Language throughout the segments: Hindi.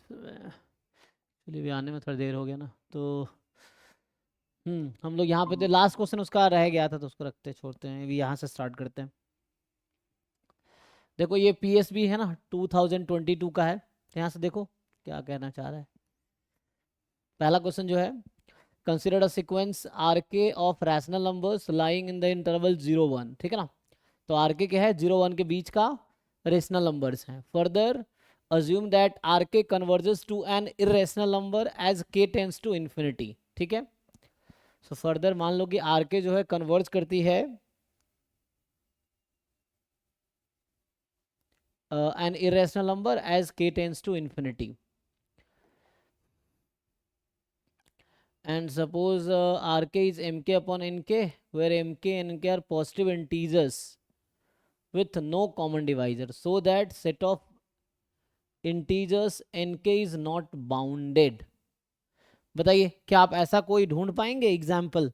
चलिए भी आने में थोड़ी देर हो गया ना, तो हम लोग यहाँ पे थे, लास्ट क्वेश्चन उसका रह गया था तो उसको रखते छोड़ते हैं, अभी यहाँ से स्टार्ट करते हैं। देखो ये पीएसबी है ना, 2022 का है, यहाँ से देखो क्या कहना चाह रहा है। पहला क्वेश्चन जो है, कंसिडर अ सीक्वेंस आर के of rational numbers lying in the interval 0 1, ठीक है ना। तो आर के क्या है, 0 1 के बीच का रेशनल नंबर्स हैं। Further assume that r k converges to an irrational number as k tends to infinity, ठीक है। सो फर्दर मान लो कि आर के जो है कन्वर्ज करती है an irrational number as k tends to infinity, and suppose rk is mk upon nk, where mk and nk are positive integers with no common divisor, so that set of integers nk is not bounded। बताइए क्या आप ऐसा कोई ढूंढ पाएंगे एग्जाम्पल,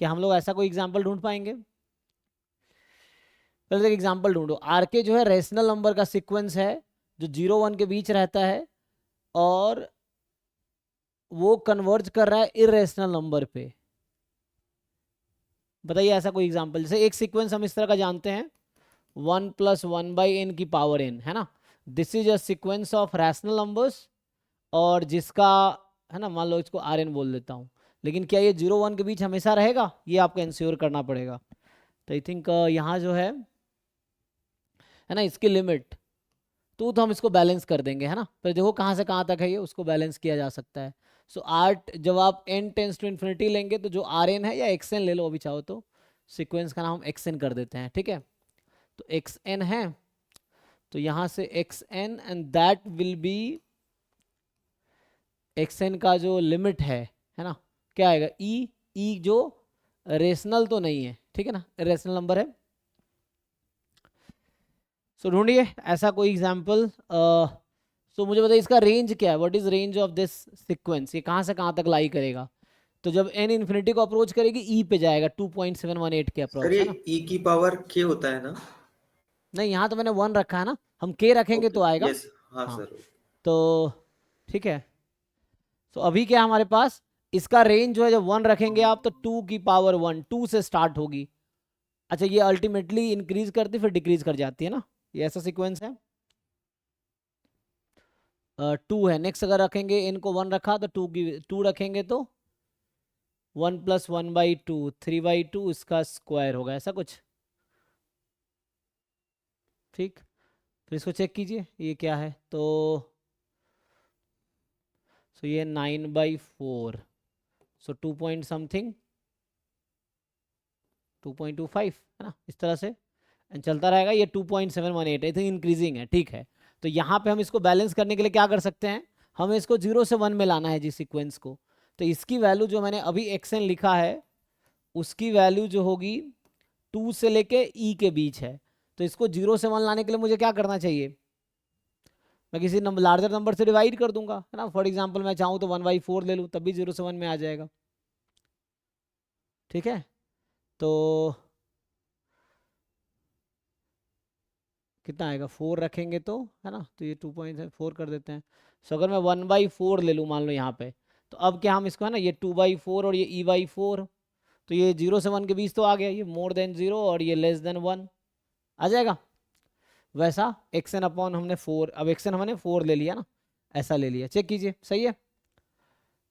क्या हम लोग ऐसा कोई एग्जाम्पल ढूंढ पाएंगे? पहले एक एग्जाम्पल ढूंढो। आर के जो है रेशनल नंबर का सीक्वेंस है जो 0 1 के बीच रहता है और वो कन्वर्ज कर रहा है इरेशनल नंबर पे। बताइए ऐसा कोई एग्जाम्पल। जैसे एक सीक्वेंस हम इस तरह का जानते हैं, 1 + 1/n की पावर n, है ना। This is a sequence of rational numbers, और जिसका है ना, मान लो इसको आर एन बोल देता हूँ। लेकिन क्या ये 0 1 के बीच हमेशा रहेगा, ये आपको इंश्योर करना पड़ेगा। तो आई थिंक यहाँ जो है ना, इसकी लिमिट तो हम इसको बैलेंस कर देंगे, है ना। पर देखो कहाँ से कहाँ तक है ये, उसको बैलेंस किया जा सकता है। सो आर्ट जब आप n टेंस टू इन्फिनिटी लेंगे तो जो आर एन है, या एक्स एन ले लो अभी चाहो तो, सीक्वेंस का नाम हम एक्स एन कर देते हैं, ठीक है। तो एक्स एन है, तो यहाँ से x n and that will be x n का जो लिमिट है ना, क्या आएगा, ई जो रेशनल तो नहीं है, ठीक है ना, रेशनल नंबर है। सो ढूंढिए ऐसा कोई एग्जाम्पल। सो मुझे बताइए इसका रेंज क्या है, what is range of this sequence, ये कहाँ से कहाँ तक लाई करेगा। तो जब n इन्फिनिटी को अप्रोच करेगी ई पे जाएगा 2.718 के सर अप्रोक्स, ये है ना। ई की पावर के होता है ना? नहीं यहाँ तो मैंने 1 रखा है ना, हम k रखेंगे ओके, तो आएगा। यस, हाँ हाँ सर। तो ठीक है। तो अभी क्या हमारे पास, इसका रेंज जो है, जब 1 रखेंगे आप तो 2 की पावर 1, 2 से स्टार्ट होगी। अच्छा ये अल्टीमेटली इंक्रीज करती फिर डिक्रीज कर जाती है ना, ये ऐसा सीक्वेंस है। 2 है नेक्स्ट, अगर रखेंगे n को 1 रखा तो 2 रखेंगे तो 1 + 1/2, 3/2 इसका स्क्वायर होगा, ऐसा कुछ, ठीक। फिर इसको चेक कीजिए ये क्या है, तो ये 9/4, सो 2 पॉइंट समथिंग 2.25, है ना, इस तरह से एंड चलता रहेगा। ये 2.718 आई थिंक इंक्रीजिंग है, ठीक है। तो यहाँ पे हम इसको बैलेंस करने के लिए क्या कर सकते हैं, हमें इसको 0 से 1 में लाना है जी सीक्वेंस को। तो इसकी वैल्यू जो मैंने अभी एक्सएन लिखा है, उसकी वैल्यू जो होगी 2 से लेके ई के बीच है। तो इसको 0 से 1 लाने के लिए मुझे क्या करना चाहिए, मैं किसी नंबर लार्जर नंबर से डिवाइड कर दूंगा, है ना। फॉर एग्जाम्पल मैं चाहूँ तो 1/4 ले लूँ, तब भी 0 से 1 में आ जाएगा, ठीक है। तो कितना आएगा, 4 रखेंगे तो, है ना, तो ये 2.4 कर देते हैं। सो अगर मैं 1/4 ले लूँ मान लो यहाँ पे, तो अब क्या हम इसको, है ना, ये 2/4 और ये e/4, तो ये 0 से 1 के बीच तो आ गया, ये मोर देन 0 और ये लेस देन 1 आ जाएगा। वैसा एक्सन अपॉन हमने 4, अब एक्सन हमने 4 ले लिया ना, ऐसा ले लिया, चेक कीजिए सही है।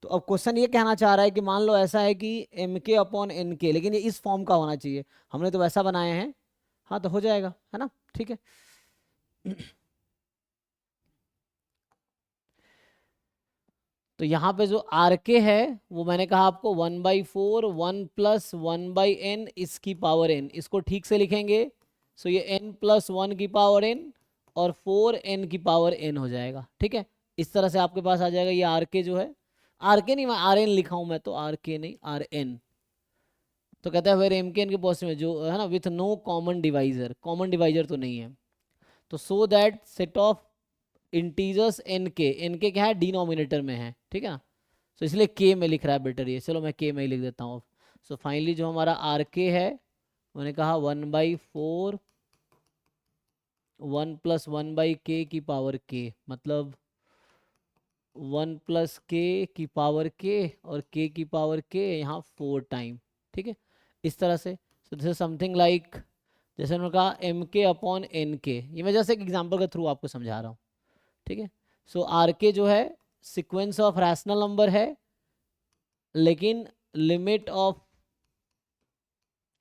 तो अब क्वेश्चन ये कहना चाह रहा है कि मान लो ऐसा है कि mk अपॉन nk, लेकिन ये इस फॉर्म का होना चाहिए, हमने तो वैसा बनाए हैं। हाँ तो हो जाएगा, है ना, ठीक है। तो यहाँ पे जो आर के है वो मैंने कहा आपको 1/4, 1 + 1/n इसकी पावर n, इसको ठीक से लिखेंगे। सो ये n + 1 की पावर n और 4n की पावर n हो जाएगा, ठीक है। इस तरह से आपके पास आ जाएगा ये आर के जो है, आर के नहीं मैं आर एन लिखा हूँ, मैं तो आर के नहीं आर एन। तो कहता है where m k n k positive में जो है ना, with no common divisor, common divisor तो नहीं है। तो so that set of integers n k क्या है, डिनोमिनेटर में है, ठीक है ना। तो इसलिए के में लिख रहा है बेटर ये, चलो मैं के में ही लिख देता हूँ। सो फाइनली जो हमारा आर के है, मैंने कहा 1/4 1 + 1/k की पावर k, मतलब 1 प्लस के की पावर के और के की पावर के यहाँ 4 टाइम, ठीक है, इस तरह से। सो दिस इज समथिंग लाइक, जैसे उन्होंने कहा एम के अपॉन एन के, ये मैं जैसे एक एग्जांपल के थ्रू आपको समझा रहा हूँ, ठीक है। सो आर के जो है सीक्वेंस ऑफ रैशनल नंबर है, लेकिन लिमिट ऑफ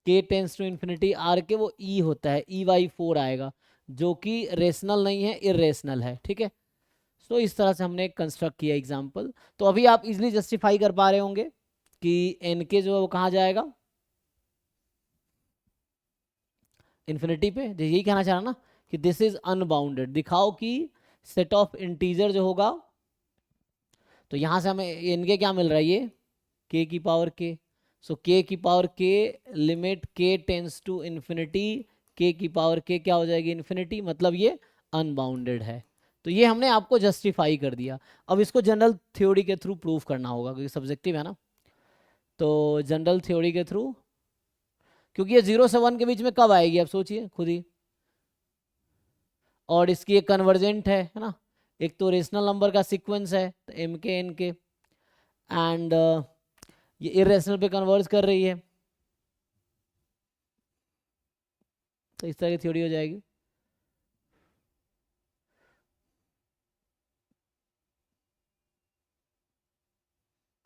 के टेंस टू इन्फिनिटी आर के वो ई होता है, ई बाई 4 आएगा, जो कि रेशनल नहीं है, इरेशनल है, ठीक है। तो इस तरह से हमने कंस्ट्रक्ट किया एग्जाम्पल। तो अभी आप इजिली जस्टिफाई कर पा रहे होंगे कि एन के जो है वो कहाँ जाएगा, इन्फिनिटी पे। तो यही कहना चाह रहा ना कि दिस इज अनबाउंडेड, दिखाओ कि सेट ऑफ इंटीजर जो होगा, तो यहाँ से हमें एन के क्या मिल रहा है, ये के की पावर के। सो के की पावर के लिमिट के टेंस टू इन्फिनिटी, के की पावर के क्या हो जाएगी, इन्फिनिटी, मतलब ये अनबाउंडेड है। तो ये हमने आपको जस्टिफाई कर दिया। अब इसको जनरल थ्योरी के थ्रू प्रूफ करना होगा, क्योंकि सब्जेक्टिव है ना। तो जनरल थ्योरी के थ्रू, क्योंकि ये 0 से 1 के बीच में कब आएगी आप सोचिए खुद ही, और इसकी एक कन्वर्जेंट है ना, एक तो रेशनल नंबर का सीक्वेंस है, तो एम के एन के, एंड ये इरेशनल पे कन्वर्ज कर रही है, तो इस तरह की थ्योरी हो जाएगी।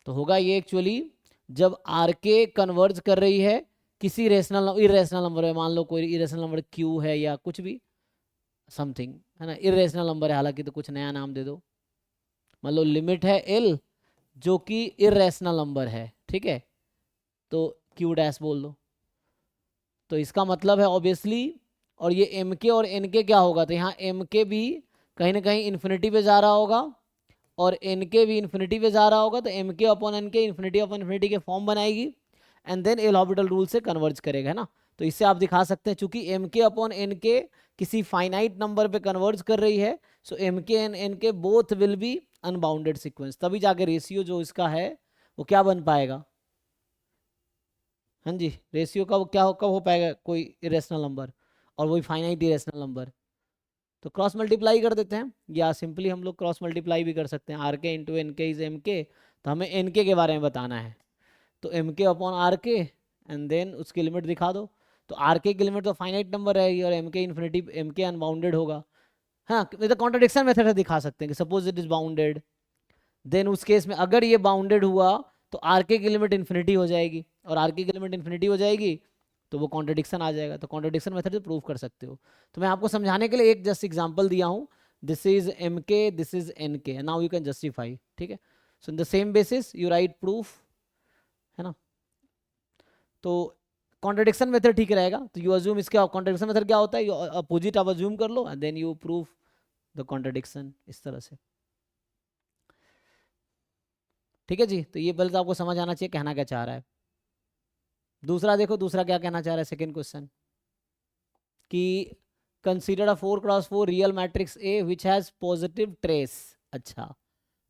तो होगा ये एक्चुअली जब आर के कन्वर्ज कर रही है किसी रेशनल इरेशनल नंबर में, मान लो कोई इरेशनल नंबर क्यू है या कुछ भी समथिंग है ना, इरेशनल नंबर है हालांकि, तो कुछ नया नाम दे दो, मान लो लिमिट है एल जो कि इरेशनल नंबर है, ठीक है, तो क्यू डैश बोल दो। तो इसका मतलब है ऑब्वियसली, और ये एम के और एन के क्या होगा, तो यहाँ एम के भी कहीं ना कहीं इन्फिनिटी पे जा रहा होगा और एन के भी इन्फिनिटी पे जा रहा होगा, तो m k upon n k infinity upon infinity के फॉर्म बनाएगी, and then L'Hospital rule से कन्वर्ज करेगा, है ना। तो इससे आप दिखा सकते हैं चूंकि एम के अपॉन एन के किसी फाइनाइट नंबर पे कन्वर्ज कर रही है, सो एम के एंड एन के both will be unbounded sequence, तभी जाके रेशियो जो इसका है वो क्या बन पाएगा। हाँ जी, रेशियो का वो क्या कब हो पाएगा, कोई इरेशनल नंबर और वही फाइनाइट इरेशनल नंबर। तो क्रॉस मल्टीप्लाई कर देते हैं, या सिंपली हम लोग क्रॉस मल्टीप्लाई भी कर सकते हैं, आर के इंटू एन के इज एम के, तो हमें एन के बारे में बताना है, तो एम के अपॉन आर के, एंड देन उसकी लिमिट दिखा दो। तो आर के की लिमिट तो फाइनाइट नंबर रहेगी और एम के इन्फिनिटी, एम के अनबाउंडेड होगा। हाँ, तो कॉन्ट्रडिक्शन मेथड से दिखा सकते हैं कि suppose it is bounded, then उस केस में अगर ये बाउंडेड हुआ तो आर के की लिमिट इन्फिनिटी हो जाएगी, और आर के की लिमिट इन्फिनिटी हो जाएगी तो वो कॉन्ट्रडिक्शन आ जाएगा, तो कॉन्ट्रडिक्शन मेथड से प्रूव कर सकते हो। तो मैं आपको समझाने के लिए एक जस्ट एग्जांपल दिया हूँ, this is M K, this is N K, now you can justify, ठीक है। So in the same basis you write proof, है ना। तो कॉन्ट्रडिक्शन मेथड ठीक रहेगा, तो यू अज्यूम, इसके कॉन्ट्रडिक्शन मेथड क्या होता है, यू अपोजिट आप अज्यूम कर लो and then you prove the contradiction, इस तरह से, ठीक है जी। तो ये पहले तो आपको समझ आना चाहिए कहना क्या चाह रहा है। दूसरा देखो, दूसरा क्या कहना चाह रहा है, सेकंड क्वेश्चन, कि consider a 4x4 real matrix A which has positive trace. अच्छा,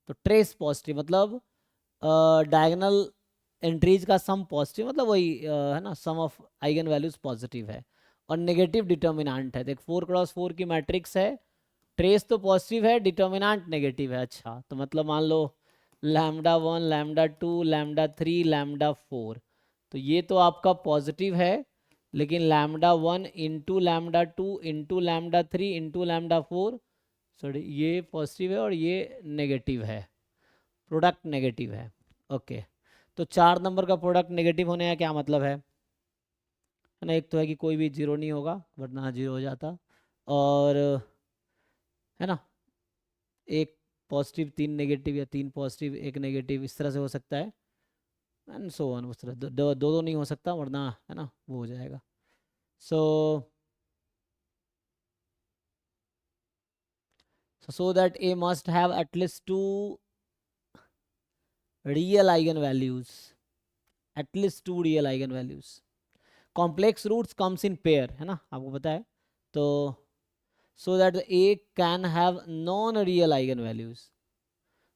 तो ट्रेस पॉजिटिव मतलब डायगोनल एंट्रीज का सम पॉजिटिव, मतलब वही है ना, सम ऑफ आइगन वैल्यूज पॉजिटिव है, और नेगेटिव डिटर्मिनेंट है। देख 4x4 की मैट्रिक्स है, ट्रेस तो पॉजिटिव है, डिटर्मिनेंट नेगेटिव है। अच्छा, तो मतलब मान लो लैम्डा 1, लैम्डा 2, लैम्डा 3, लैम्डा 4, तो ये तो आपका पॉजिटिव है, लेकिन lambda 1 into lambda 2 into lambda 3 into lambda 4, sorry ये पॉजिटिव है और ये नेगेटिव है, प्रोडक्ट नेगेटिव है। ओके, तो 4 नंबर का प्रोडक्ट नेगेटिव होने का क्या मतलब है ना, एक तो है कि कोई भी जीरो नहीं होगा वरना जीरो हो जाता, और है ना, एक पॉजिटिव 3 नेगेटिव, या 3 पॉजिटिव 1 नेगेटिव, इस तरह से हो सकता है, एंड सो ऑन, उस तरह दो दो नहीं हो सकता वरना, है ना, वो हो जाएगा। सो so that A must have at least 2 real eigenvalues, at least 2 real eigenvalues, complex roots comes in pair, है ना, आपको पता है। तो so that A can have non real eigenvalues,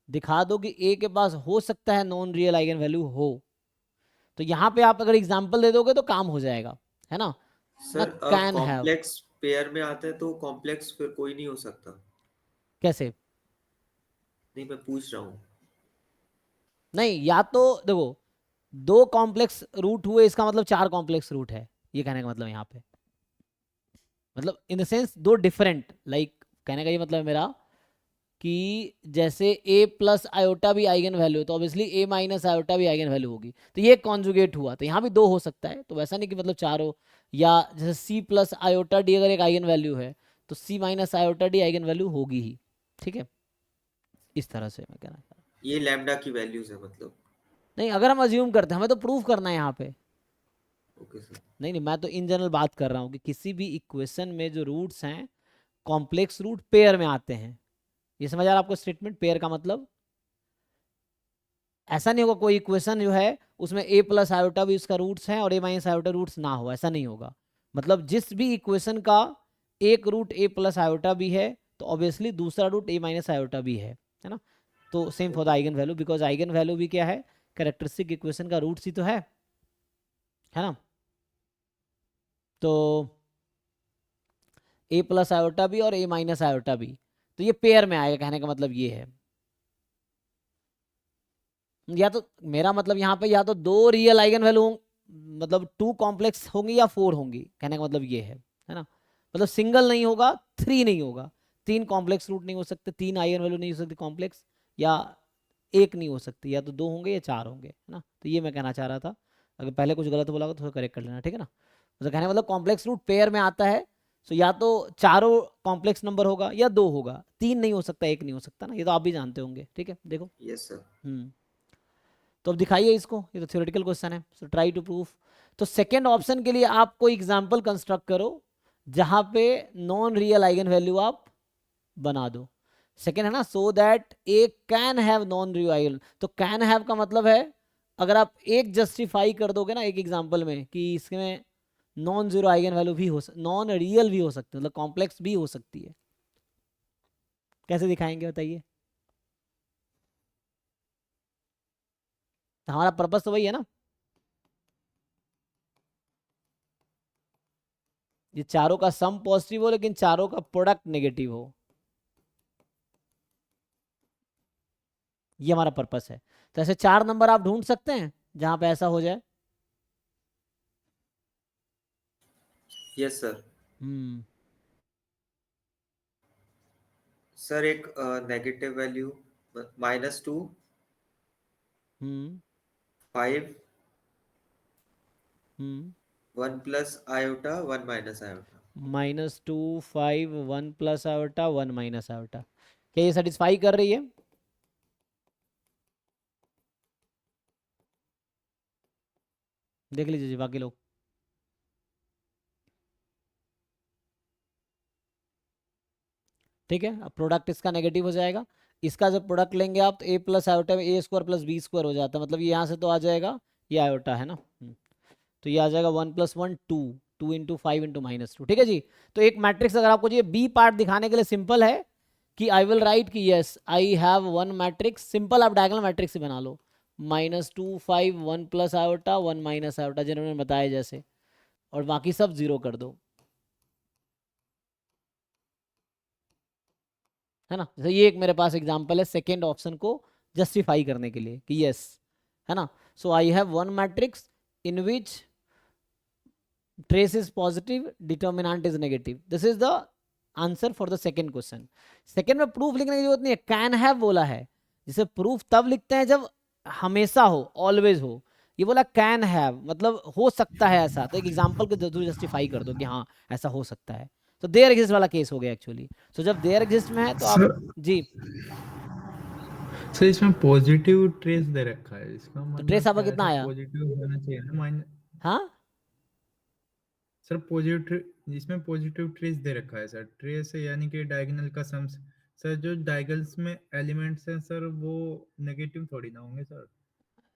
दिखा दो कि A के पास हो सकता है नॉन रियल आइगन वैल्यू हो, तो यहाँ पे आप अगर एग्जांपल दे दोगे तो काम हो जाएगा, है ना, ना sir can have, complex pair में आता है तो कॉम्प्लेक्स फिर कोई नहीं हो सकता। कैसे, नहीं, मैं पूछ रहा हूँ। नहीं, या तो देखो, दो कॉम्प्लेक्स रूट हुए इसका मतलब चार कॉम्प्लेक्स रूट है, ये कहने का मतलब यहाँ पे, मतलब इन द सेंस दो डिफरेंट, लाइक कहने का ये मतलब है मेरा कि जैसे a प्लस आयोटा भी आइगन वैल्यू है तो ऑब्वियसली a माइनस आयोटा भी आइगन वैल्यू होगी, तो ये कॉन्जुगेट हुआ, तो यहाँ भी दो हो सकता है, तो वैसा नहीं कि मतलब चार हो। या जैसे c प्लस आयोटा डी अगर एक आइगन वैल्यू है तो c minus iota D eigen value होगी ही, ठीक है, इस तरह से मैं कहना चाह रहा हूँ। ये लैम्डा की वैल्यूज है मतलब। नहीं, अगर हम अज्यूम करते हैं, हमें तो प्रूफ करना है यहाँ पे। Okay sir. नहीं नहीं, मैं तो इन जनरल बात कर रहा हूँ कि किसी भी इक्वेशन में जो रूट्स हैं कॉम्प्लेक्स रूट पेयर में आते हैं, ये समझ आ रहा है आपको स्टेटमेंट पेयर का मतलब? ऐसा नहीं होगा कोई इक्वेशन जो है उसमें a प्लस आयोटा भी उसका रूट्स हैं और a माइनस आयोटा रूट्स ना हो, ऐसा नहीं होगा। मतलब जिस भी इक्वेशन का एक रूट a प्लस आयोटा भी है तो ऑब्वियसली दूसरा रूट a माइनस आयोटा भी है ना। तो same for the okay. Eigen value, because eigen value भी क्या है, कैरेक्टरिस्टिक इक्वेशन का रूट्स ही तो है ना। तो a प्लस आयोटा भी और a माइनस आयोटा भी, तो ये पेयर में आएगा, कहने का मतलब ये है। या तो मेरा मतलब यहाँ पे या तो दो रियल आइगन वैल्यू मतलब टू कॉम्प्लेक्स होंगी या फोर होंगी, कहने का मतलब ये है ना। मतलब सिंगल नहीं होगा, थ्री नहीं होगा, तीन कॉम्प्लेक्स रूट नहीं हो सकते, तीन आइगन वैल्यू नहीं हो सकती कॉम्प्लेक्स, या एक नहीं हो सकती, या तो दो होंगे या चार होंगे, है ना। तो ये मैं कहना चाह रहा था, अगर पहले कुछ गलत बोला हो तो करेक्ट कर लेना, ठीक है ना। मतलब कहने का मतलब कॉम्प्लेक्स रूट पेयर में आता है, तो या तो चारों कॉम्प्लेक्स नंबर होगा या दो होगा, तीन नहीं हो सकता, एक नहीं हो सकता ना, ये तो आप भी जानते होंगे, ठीक है, देखो। Yes sir. तो अब दिखाइए इसको, ये तो थ्योरेटिकल क्वेश्चन है, सो ट्राई टू प्रूफ। तो सेकेंड ऑप्शन के लिए आप कोई एग्जांपल कंस्ट्रक्ट करो जहां पे नॉन रियल आइगन वैल्यू आप बना दो। सेकेंड है ना, so that A can have non real eigen, तो कैन हैव का मतलब है अगर आप एक जस्टिफाई कर दोगे ना एक एग्जांपल में कि इसमें नॉन जीरो आइगन वैल्यू भी हो, नॉन रियल भी हो सकती है, मतलब कॉम्प्लेक्स भी हो सकती है, कैसे दिखाएंगे बताइए। तो हमारा पर्पस तो वही है ना, ये चारों का सम पॉजिटिव हो लेकिन चारों का प्रोडक्ट नेगेटिव हो, ये हमारा पर्पस है। तो ऐसे चार नंबर आप ढूंढ सकते हैं जहां पे ऐसा हो जाए। Yes sir. हम्म। सर एक negative value -2, hmm. 5, hmm. 1 plus iota, 1 minus iota. -2 5 1 plus iota 1 minus iota, क्या ये सेटिस्फाई कर रही है? देख लीजिए जी बाकी लोग। ठीक है, अब प्रोडक्ट इसका नेगेटिव हो जाएगा, इसका जब प्रोडक्ट लेंगे आप तो a प्लस आयोटा में ए स्क्वायर प्लस बी स्क्वायर हो जाता है, मतलब ये यहाँ से तो आ जाएगा, ये आयोटा है ना। तो ये आ जाएगा 1 + 1 2, 2 × 5 × -2, ठीक है जी। तो एक मैट्रिक्स अगर आपको चाहिए बी पार्ट दिखाने के लिए सिंपल है कि आई विल राइट कि yes I have one matrix, simple आप डायगोनल मैट्रिक्स ही बना लो, -2 5 1 प्लस आयोटा 1 माइनस आयोटा जिन्होंने बताया जैसे, और बाकी सब जीरो कर दो, है ना। जैसे ये एक मेरे पास एग्जांपल है सेकेंड ऑप्शन को जस्टिफाई करने के लिए कि यस, है ना। So I have one matrix in which trace is positive, determinant is negative, this is the answer for the second question. Second में प्रूफ लिखने की जरूरत नहीं है, कैन हैव बोला है, जिसे प्रूफ तब लिखते हैं जब हमेशा हो, ऑलवेज हो, ये बोला कैन हैव मतलब हो सकता है ऐसा, तो एक एग्जांपल के थ्रू जस्टिफाई कर दो कि हाँ ऐसा हो सकता है, तो देयर एग्जिस्ट वाला केस हो गया एक्चुअली। सो जब देयर एग्जिस्ट में है तो आप, सर जी। सर इसमें पॉजिटिव ट्रेस दे रखा है, इसका तो ट्रेस मतलब आपका क्या है? कितना ऐसा आया? पॉजिटिव होना चाहिए ना माइन। हाँ, सर पॉजिटिव, इसमें पॉजिटिव ट्रेस दे रखा है सर, ट्रेस यानी कि डायगोनल का सम। सर जो डायगोनल्स में एलिमेंट्स हैं सर वो नेगेटिव थोड़ी ना होंगे सर।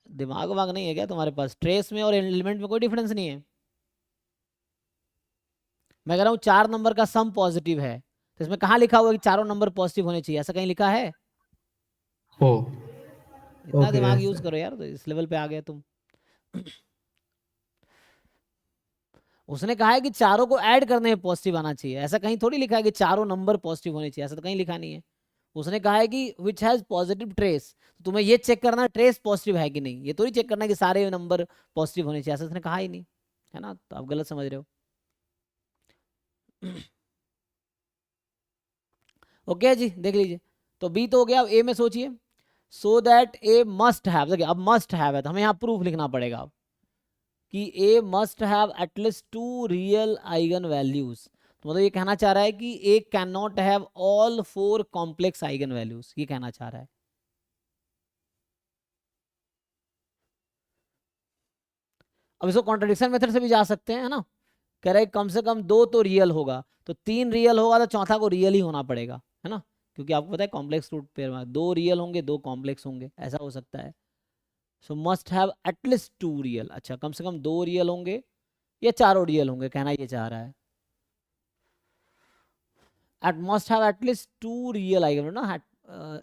दिमाग वाग नहीं है क्या तुम्हारे पास? ट्रेस में और एलिमेंट में कोई डिफरेंस नहीं है। मैं कह रहा हूँ चार नंबर का सम पॉजिटिव है, तो इसमें कहाँ लिखा हुआ है कि चारों नंबर पॉजिटिव होने चाहिए, ऐसा कहीं लिखा है? ओ इतना ओके दिमाग यूज सर। करो यार, तो इस लेवल पे आ गए तुम। उसने कहा है कि चारों को ऐड करने में पॉजिटिव आना चाहिए, ऐसा कहीं थोड़ी लिखा है कि चारों नंबर पॉजिटिव होने चाहिए, ऐसा तो कहीं लिखा नहीं है। उसने कहा है कि विच हैज पॉजिटिव ट्रेस, तुम्हें ये चेक करना ट्रेस पॉजिटिव है कि नहीं, ये तो नहीं चेक करना कि सारे नंबर पॉजिटिव होने चाहिए, ऐसा उसने कहा ही नहीं, है ना, तो आप गलत समझ रहे हो। ओके जी, देख लीजिए, तो बी तो हो गया, अब ए में सोचिए, so that A must have, देखिए अब मस्ट हैव है तो हमें यहाँ प्रूफ लिखना पड़ेगा अब कि A must have at least 2 real eigen values, तो मतलब ये कहना चाह रहा है कि A can not have all 4 complex eigen values, ये कहना चाह रहा है। अब इसको कॉन्ट्रडिक्शन मेथड से भी जा सकते हैं, है ना, कह रहे कम से कम 2 तो रियल होगा, तो 3 रियल होगा तो चौथा को रियल ही होना पड़ेगा, है ना, क्योंकि आपको पता है कॉम्प्लेक्स रूट पेयर में 2 रियल होंगे 2 कॉम्प्लेक्स होंगे, ऐसा हो सकता है। सो मस्ट हैव एटलीस्ट 2 रियल, अच्छा कम से कम 2 रियल होंगे या चारों रियल होंगे, कहना ये चाह रहा है। at must have at least 2 real eigenvalues ना,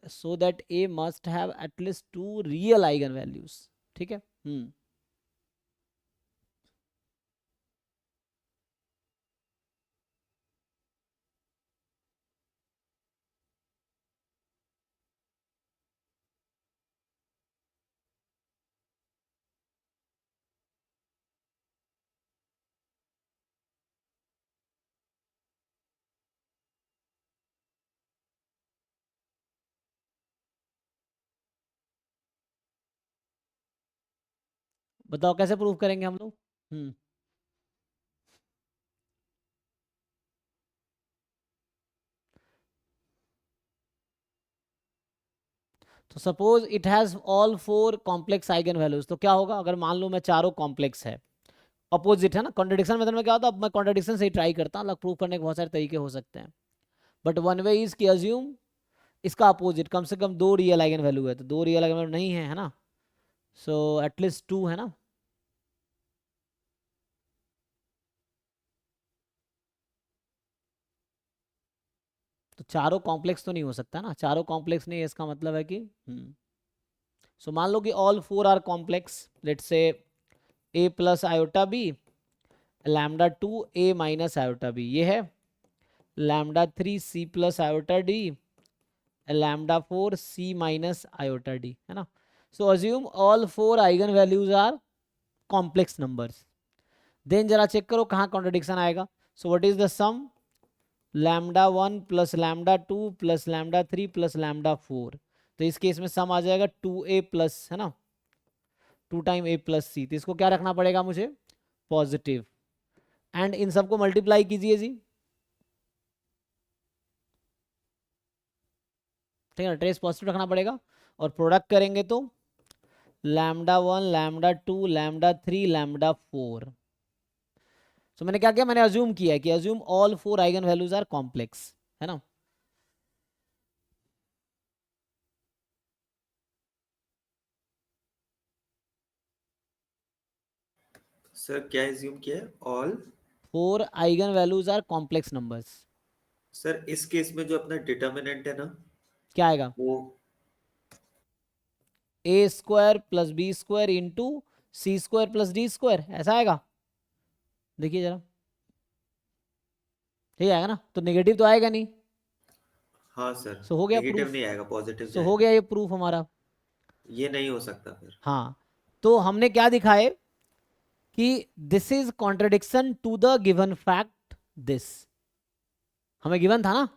so that a must have at least 2 real eigenvalues, ठीक है। बताओ कैसे प्रूव करेंगे हम लोग। तो suppose it has all 4 complex eigen values, तो क्या होगा अगर मान लो मैं चारों कॉम्प्लेक्स है, अपोजिट है ना, कॉन्ट्रडिक्शन मेथड में क्या होता है, अब मैं कॉन्ट्रडिक्शन से ही ट्राई करता हूँ, प्रूव करने के बहुत सारे तरीके हो सकते हैं, बट वन वे इज की अज्यूम इसका अपोजिट कम से कम 2 रियल आइगन वैल्यू है, तो 2 रियल आइगन वैल्यू नहीं है ना, सो एटलीस्ट 2 है ना, तो चारों कॉम्प्लेक्स तो नहीं हो सकता ना, चारों कॉम्प्लेक्स नहीं है इसका मतलब है कि सो मान लो कि all 4 are complex, let's say a plus iota B, lambda 2 a minus iota B, ये है lambda 3 c plus iota D, lambda 4 c minus iota D, है ना। So assume all 4 eigen values are complex numbers, then जरा चेक करो कहाँ कॉन्ट्रडिक्शन आएगा। So what is the sum, lambda 1 plus lambda 2 plus lambda 3 plus lambda 4, तो इस केस में सम आ जाएगा 2a प्लस, है ना, 2 टाइम a प्लस सी, तो इसको क्या रखना पड़ेगा मुझे, पॉजिटिव, एंड इन सबको मल्टीप्लाई कीजिए जी, ठीक है ना, ट्रेस पॉजिटिव रखना पड़ेगा, और प्रोडक्ट करेंगे तो lambda 1 lambda 2 lambda 3 lambda 4, so मैंने क्या किया, मैंने अज्यूम किया है कि assume all 4 eigen values are complex, है ना। सर क्या एज्यूम किया है, all 4 eigen values are complex numbers, sir इस केस में जो अपना डिटर्मिनेंट है ना, क्या आएगा, वो A square plus B square into C square plus D square, ऐसा आएगा, देखिए जरा, ठीक आएगा ना, तो नेगेटिव तो आएगा नहीं, हाँ सर, सो हो गया नेगेटिव प्रूफ, नहीं आएगा, पॉजिटिव सो हो जाएगा, गया ये प्रूफ हमारा। ये नहीं हो सकता फिर। हाँ, तो हमने क्या दिखाए कि this is contradiction to the given fact this, हमें गिवन था ना,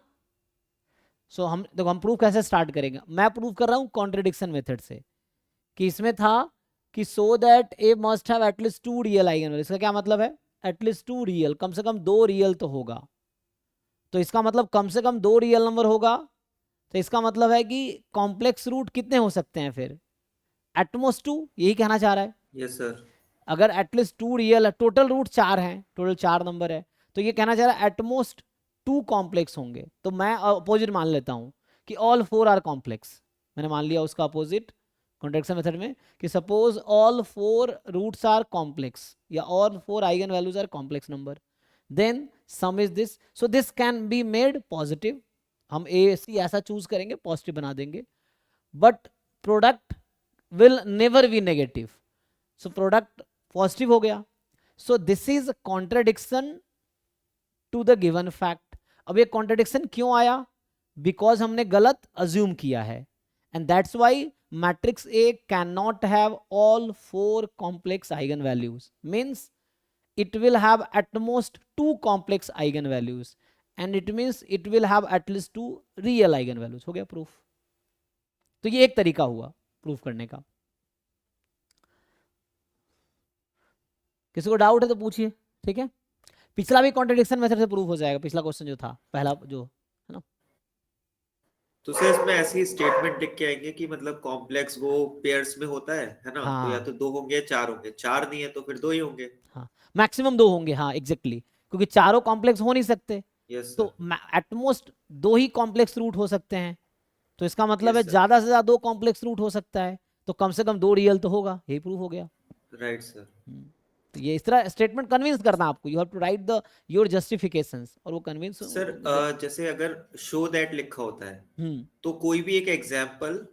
सो हम देखो हम प्रूफ कैसे स्टार्ट करेंगे, मैं प्रूफ कर रहा हूं कॉन्ट्रडिक्शन मेथड से, कि इसमें था कि so that A must have at least 2 real eigen value, इसका क्या मतलब है, एटलीस्ट 2 रियल, कम से कम 2 रियल तो होगा, तो इसका मतलब कम से कम 2 रियल नंबर होगा, तो इसका मतलब है कि कॉम्प्लेक्स रूट कितने हो सकते हैं फिर, एटमोस्ट 2, यही कहना चाह रहा है। Yes sir. अगर एटलीस्ट 2 रियल है, टोटल रूट 4 हैं, टोटल 4 नंबर है, तो ये कहना चाह रहा है एटमोस्ट 2 कॉम्प्लेक्स होंगे, तो मैं अपोजिट मान लेता हूं कि ऑल 4 आर कॉम्प्लेक्स, मैंने मान लिया उसका अपोजिट कॉन्ट्रडिक्शन मेथड में कि suppose all 4 roots are complex या all 4 eigen values are complex number, then sum is this, so this can be made positive, हम ए सी ऐसा चूज करेंगे पॉजिटिव बना देंगे, but product will never be negative, so product positive हो गया, so this is contradiction to the given fact. अब ये कॉन्ट्रडिक्शन क्यों आया, बिकॉज हमने गलत अज्यूम किया है, and that's why matrix A can not have all 4 complex eigen values, means it will have at most 2 complex eigenvalues and it means it will have at least 2 real eigenvalues. हो गया प्रूफ. तो ये एक तरीका हुआ प्रूफ करने का. किसी को डाउट है तो पूछिए. ठीक है, पिछला भी कॉन्ट्रडिक्शन मेथड से प्रूफ हो जाएगा, पिछला क्वेश्चन जो था पहला जो है ना. तो सर इसमें ऐसी स्टेटमेंट लिख के आएंगे कि मतलब कॉम्प्लेक्स वो पेयर्स में होता है ना? तो या हाँ तो 2 होंगे 4 होंगे, 4 नहीं है तो फिर 2 ही होंगे. हाँ, मैक्सिमम 2 होंगे. हाँ एग्जैक्टली क्योंकि चारों कॉम्प्लेक्स हो नहीं सकते, यस तो सर. एटमोस्ट 2 ही कॉम्प्लेक्स रूट हो सकते हैं. तो इसका मतलब है यस सर. ज्यादा से ज्यादा 2 कॉम्प्लेक्स रूट हो सकता है, तो कम से कम 2 रियल तो होगा. यही प्रूफ हो गया. Right sir. तो ये इस तरह स्टेटमेंट कन्विंस करना आपको. You have to write the your justifications, और वो कन्विंस. सर जैसे अगर शो दैट लिखा होता है हम्म. तो कोई भी एक एग्जाम्पल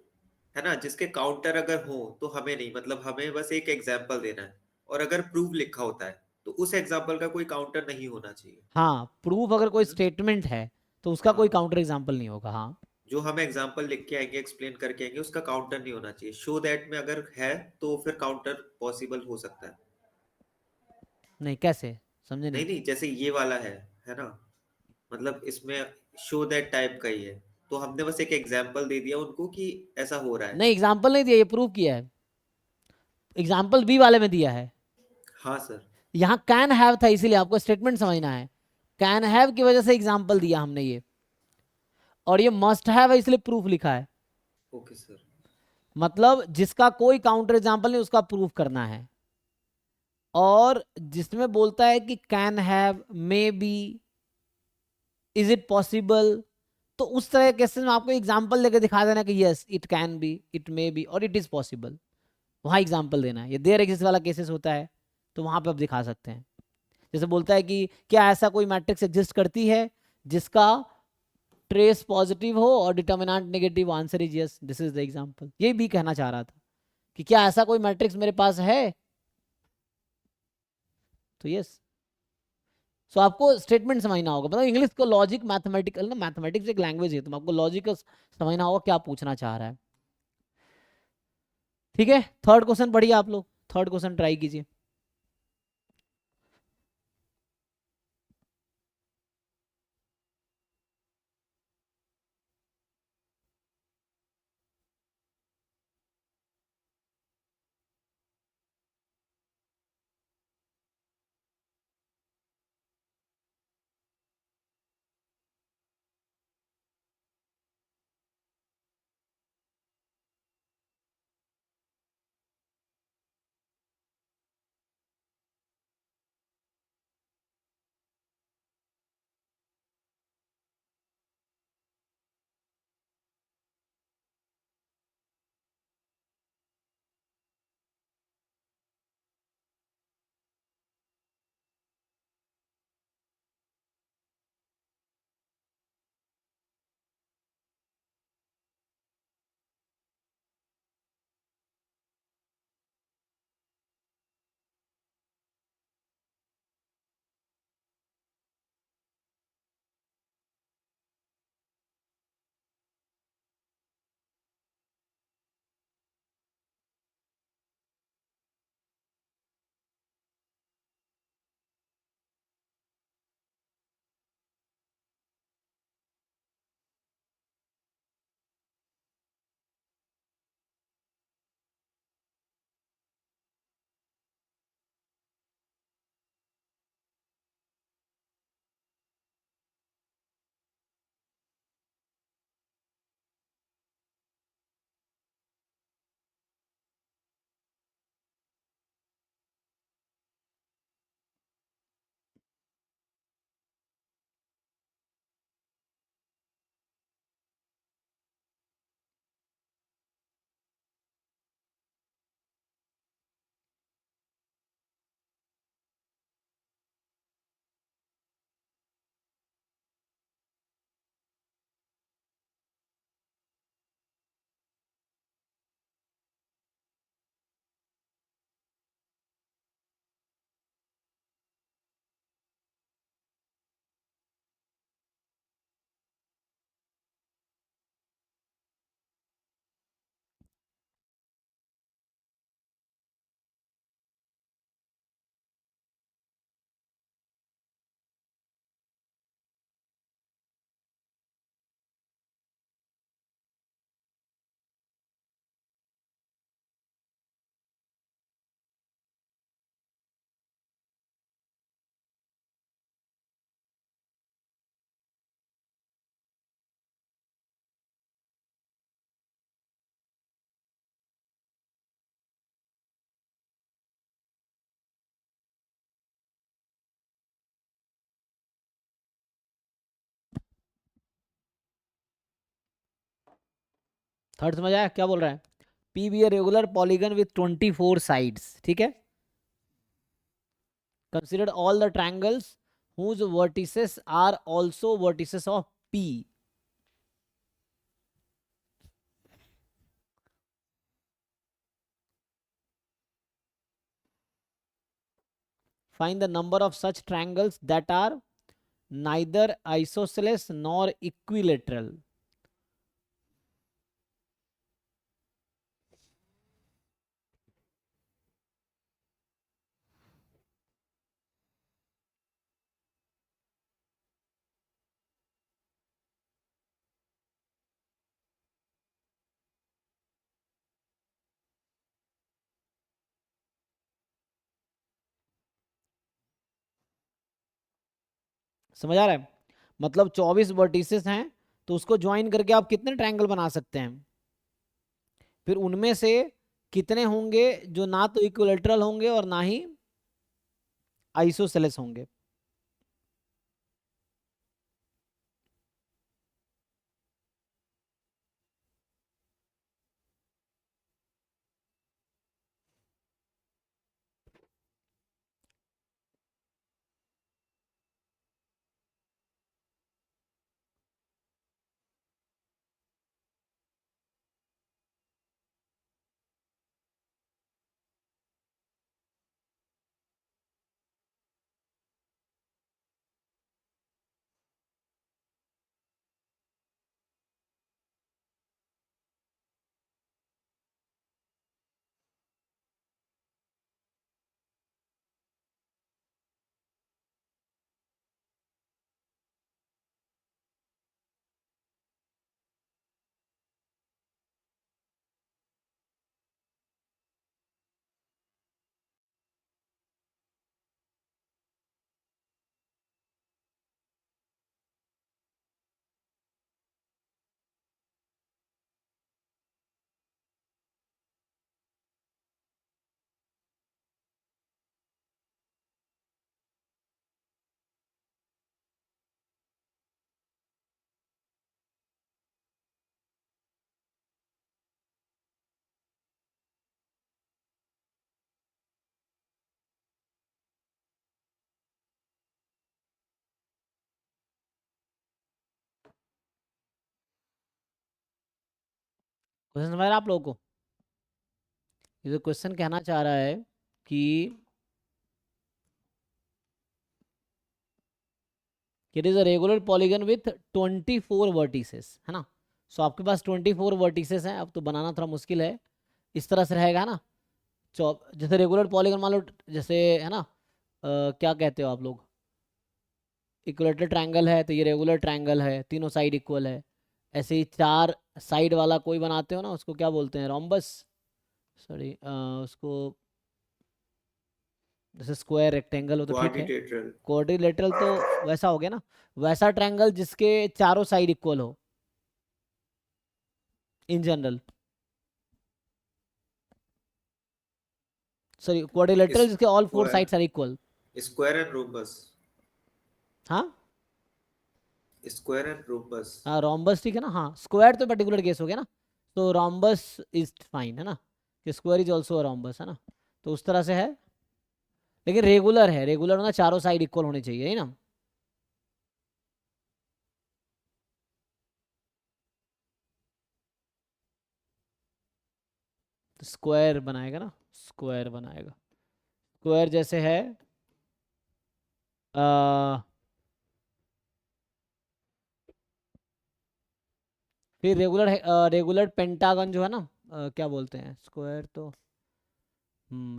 है ना जिसके काउंटर अगर हो तो हमें नहीं, मतलब हमें बस एक एग्जाम्पल देना है. और अगर प्रूफ लिखा होता है तो उस एग्जाम्पल का कोई काउंटर नहीं होना चाहिए. हाँ, प्रूफ अगर कोई है ना? स्टेटमेंट है तो उसका कोई हाँ, काउंटर एग्जाम्पल नहीं होगा. हाँ जो हम एग्जाम्पल लिख के आएंगे एक्सप्लेन करके आएंगे उसका काउंटर नहीं होना चाहिए. शो दैट में अगर है तो फिर काउंटर पॉसिबल हो सकता है. नहीं, कैसे समझे नहीं. नहीं नहीं, जैसे ये वाला है ना, मतलब इसमें शो दैट टाइप का ही है, तो हमने बस एक एग्जाम्पल दे दिया उनको कि ऐसा हो रहा है. नहीं, एग्जाम्पल नहीं दिया, ये प्रूफ किया है. एग्जाम्पल बी वाले में दिया है. हाँ सर. यहाँ कैन हैव था, इसीलिए आपको स्टेटमेंट समझना है. कैन हैव की वजह से एग्जाम्पल दिया हमने ये, और ये मस्ट हैव है इसलिए प्रूफ लिखा है. Okay sir. मतलब जिसका कोई काउंटर एग्जाम्पल नहीं उसका प्रूफ करना है. और जिसमें बोलता है कि can have, may be, is it possible, तो उस तरह के केसेस में आपको एग्जांपल लेके दिखा देना कि yes it can be, it may be और इट इज पॉसिबल. वहां एग्जांपल देना है. ये देयर एग्जिस्ट वाला केसेस होता है तो वहां पे आप दिखा सकते हैं. जैसे बोलता है कि क्या ऐसा कोई मैट्रिक्स एग्जिस्ट करती है जिसका ट्रेस पॉजिटिव हो और determinant negative, answer is yes, this is the example. ये भी कहना चाह रहा था कि क्या ऐसा कोई मैट्रिक्स मेरे पास है, तो यस. सो आपको स्टेटमेंट समझना होगा. मतलब इंग्लिश को लॉजिक मैथमेटिकल ना, मैथमेटिक्स एक लैंग्वेज है, तो आपको लॉजिक समझना होगा क्या पूछना चाह रहा है. ठीक है, थर्ड क्वेश्चन पढ़िए आप लोग. थर्ड क्वेश्चन ट्राई कीजिए. थर्ड समझ आया क्या बोल रहा है? P be a regular polygon with 24 sides, ठीक है। Consider all the triangles whose vertices are also vertices of P. Find the number of such triangles that are neither isosceles nor equilateral. समझ आ रहा है? मतलब 24 वर्टिसेस हैं, तो उसको ज्वाइन करके आप कितने ट्रायंगल बना सकते हैं? फिर उनमें से कितने होंगे जो ना तो इक्विलेटरल होंगे और ना ही आइसोसेलेस होंगे? क्वेश्चन समझ रहे हैं आप लोगों को? ये जो क्वेश्चन कहना चाह रहा है कि it is a regular polygon with 24 vertices, है ना। सो आपके पास 24 वर्टिसेस हैं, अब तो बनाना थोड़ा मुश्किल है। इस तरह से रहेगा ना, जैसे रेगुलर पॉलीगन मान लो, जैसे है ना, क्या कहते हो आप लोग, इक्विलेटरल ट्रायंगल है तो ये रेगुलर ट्रायंगल है, तीनों साइड इक्वल है। ऐसे ही 4 साइड वाला कोई बनाते हो ना, उसको क्या बोलते हैं? रोम्बस। सॉरी, उसको जैसे स्क्वायर रेक्टेंगल हो तो ठीक है। क्वाड्रिलेटरल। क्वाड्रिलेटरल तो वैसा हो गया ना, वैसा ट्रायंगल जिसके चारों साइड इक्वल हो इन जनरल। सॉरी, क्वाड्रिलेटरल जिसके all 4 sides are equal. Square and rhombus. हाँ स्क्वायर एंड रोम्बस। हाँ, रोम्बस ठीक है ना। हाँ, स्क्वायर तो पर्टिकुलर केस हो गया ना, तो रोम्बस इज फाइन, है ना, कि स्क्वायर इज ऑल्सो रोम्बस, है ना। तो उस तरह से है, लेकिन रेगुलर है, रेगुलर होना चारों साइड इक्वल होने चाहिए, है ना। तो स्क्वायर बनाएगा ना, स्क्वायर बनाएगा। स्क्वायर जैसे है आ, फिर रेगुलर है, रेगुलर पेंटागन जो है ना, क्या बोलते हैं स्क्वायर तो,